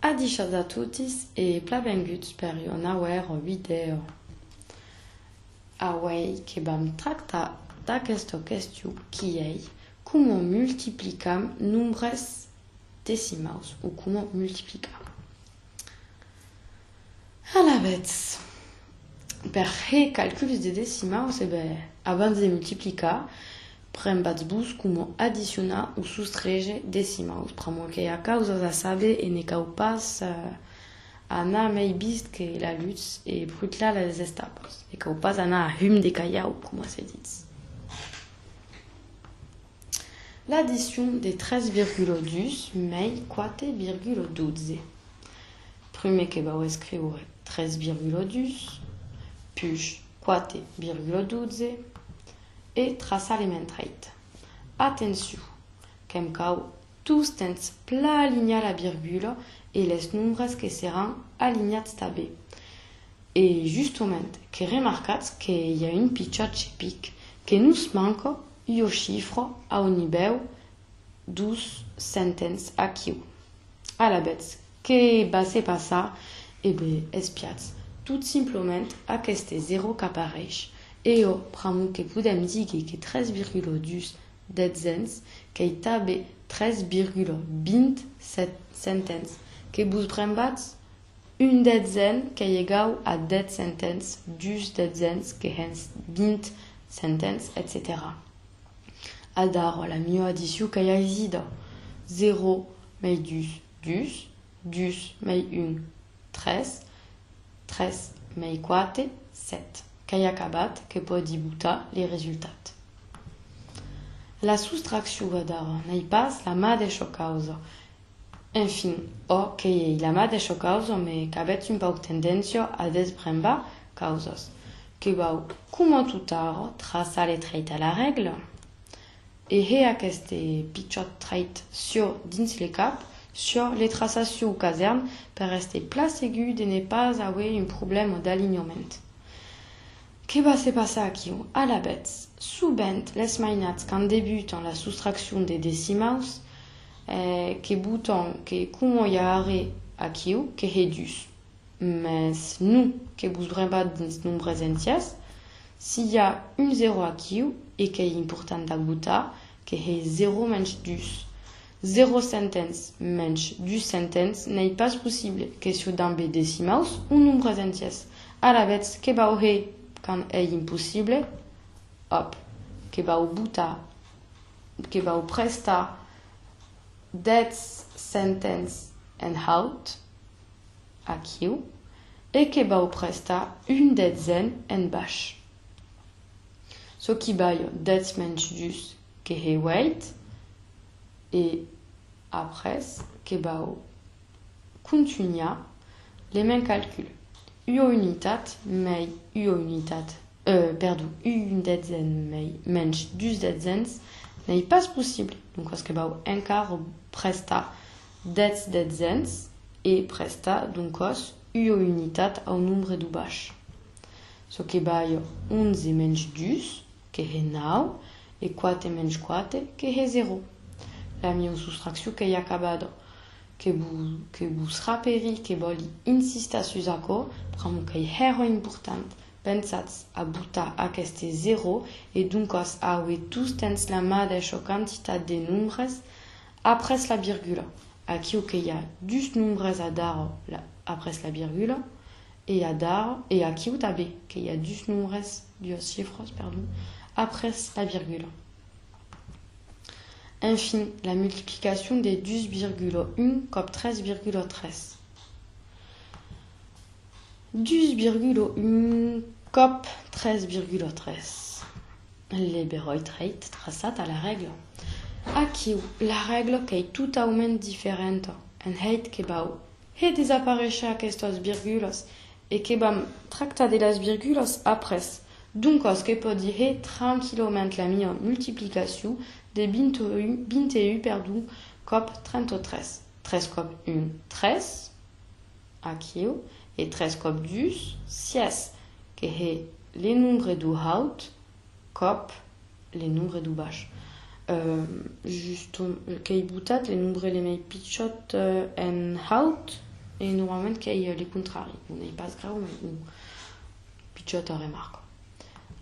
Adicias a tutis e plabenguts per un auer video. Away che bam tracta d'aquesta question qui est comment multiplicam nombres decimals ou comment multiplicam. Alavetz. Per he calculus de decimals, abans de multiplicar, prem bats bus como adiciona ou sustrege decimals. Pramo que a causa a saber e ne cau pas ana mei bist que la lutte e brutla les estapas. E cau pas ana a hum de caiau, como se dit. L'addition de 13,12 mei 4,12. Primer que vau escriure 13,12 plus 4,12 e traçar l'ementrait. Attention, qu'em cau tous tens pla alignat la virgule et les nombres que seran alignats tabé. Et justement, que remarcats qu'il y a une pitchot chepic que nous manque io chiffre a un niveau 12 sentence aquí. A la bête, que base passa, espiats, tout simplement aquest 0 qu'apareix. Et io pramo que podem dir que 13,12 detzens que tabe 13,20 sentence que bus brembats un detzen que égau a 10 sentence 10 detzens que hens 20 sentence etc. Adar la mio addition que ya isida 0 mei 10 10 10 mei 1 13 13 mei 4 7 qu'il y a acabat que peut dibutar les résultats. La soustraction d'ara n'est pas la mateixa causa. Enfin, que y la mateixa causa, mais qu'avec une pauc tendència a desprembar causas. Que va comment tout ara traçar les traits à la règle et he aquest pitjor trait sur dins les caps sur les traçations casernes per rester place aiguë de ne pas avoir un problème d'alignement. Que va se passer aquí? A la bête, souvent les mainats quand débutent la soustraction des decimals, que bouton que comment y a arrêt aquí que réduit. Mais nous, que vous pas des nombres entiers, s'il y a un 0 aquí et que est important d'abouta, que est 0 menys 10. 0 sentence menys 10 sentence n'est pas possible que sur dans b decimals ou nombres entiers. A la bête, que va aurait quand est impossible, hop, que va au buta, que va au presta, that sentence and out, aquí, et que va au presta une dezen and bash. Ce qui va that menys dus que he wait, et après, que va au continuer les mêmes calculs. Io unitat, mei io unitat, une detzen mei menys 10 detzens n'est pas possible. Donc, parce que un quart presta 10 detzens et presta donc io unitat au nombre du baix. Ce qui va 11 menys 10, que est 9, et 4 menys 4, que est 0. La mia soustraction que y a acabado. Que vous rappelez que vous insistez sur ça, pramo que est important, pensats à buta à este 0 et donc à tous tens la mateixa quantité de nombres après la virgule. Aquí que y a 10 nombres à dar après la virgule et à dar et aquí tabe que y a 10 nombres 10 chiffres après la virgule. Enfin, la multiplication des 10,1 comme 13,13. 10,1 cop 13,13. Les beroit trait traçat à la règle. Aquí, la règle qui est tout à fait différente. En heit que bau. He desaparece aquestas virgules et que bam tracta de las virgules après. Donc, ce que peut dire tranquillement la mia multiplication de 21 perdu cop 33. 13 cop 1, 13, aquí, et 13 cop 10, 6, que est les nombres du haut, cop les nombres du bas. Juste, que boutat les nombres les mei pitchot en haut, et normalement qu'il y a les contraires. On n'est pas grave, mais puis tu te remarques.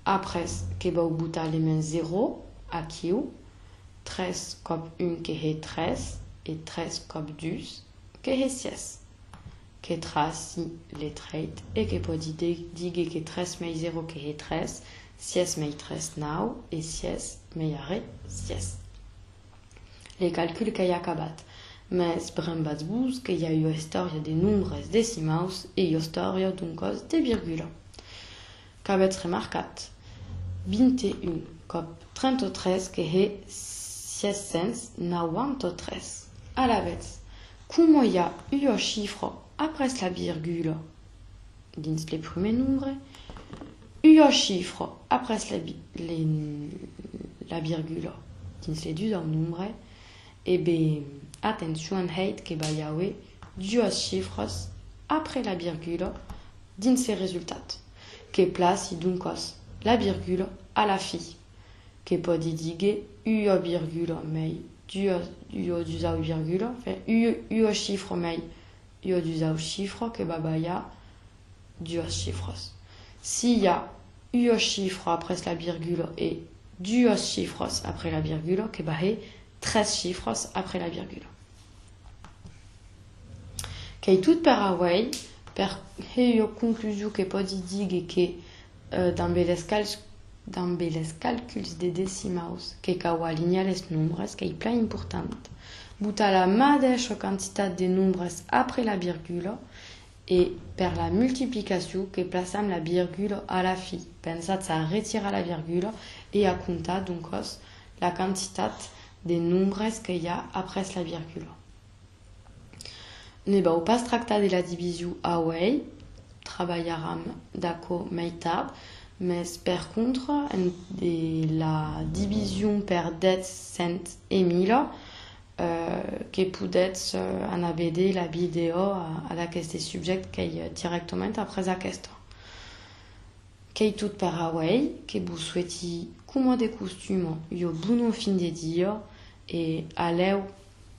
Après, que va au bout les mains 0 à qui 13 comme 1 qui est 13 et 13 comme 10 qui est 6. Que traci les traits et que peut dire que 13 mais 0 qui est 13, 6 mais 13 now et 6 mais arrêt 6. Les calculs qu'il y a qu'à battre. Mais brembazbuz qu'il y a eu histoire des nombres décimaux et histoire d'une cause des virgules. Qu'avait remarquat 21 comme 33 qui est 693. À la vez, comment il y a eu un chiffre après la virgule dans les premiers nombres, eu un chiffre après la virgule dans les deuxièmes nombres, et bien, attention, que il y a eu deux chiffres après la virgule dans ces résultats, qui place donc la virgule à la fin, qui peut dire u virgule mais du virgule, enfin u chiffre mais u du chiffre que y a deux chiffres. S'il y a u chiffre après la virgule et deux chiffres après la virgule, que y a 13 chiffres après la virgule. Qui tout per away per une conclusion que peut dire que dans les calculs des décimaux que kawa aligna les nombres qui est plein importante. Buta la mateixa quantité de nombres après la virgule et per la multiplication que plaçam la virgule à la fin. Pensat ça retire la virgule et à compter donc la quantité des nombres qu'il y a après la virgule. Ne va pas tracta de la division away, travaillaram d'accord meitab, mais par contre, de la division per det cent et mille, que peut être en ABD la vidéo à la question sujet qui est directement après la question. Qui tout per away, que vous souhaitez comment des costumes, yo bon fin de dire, et allez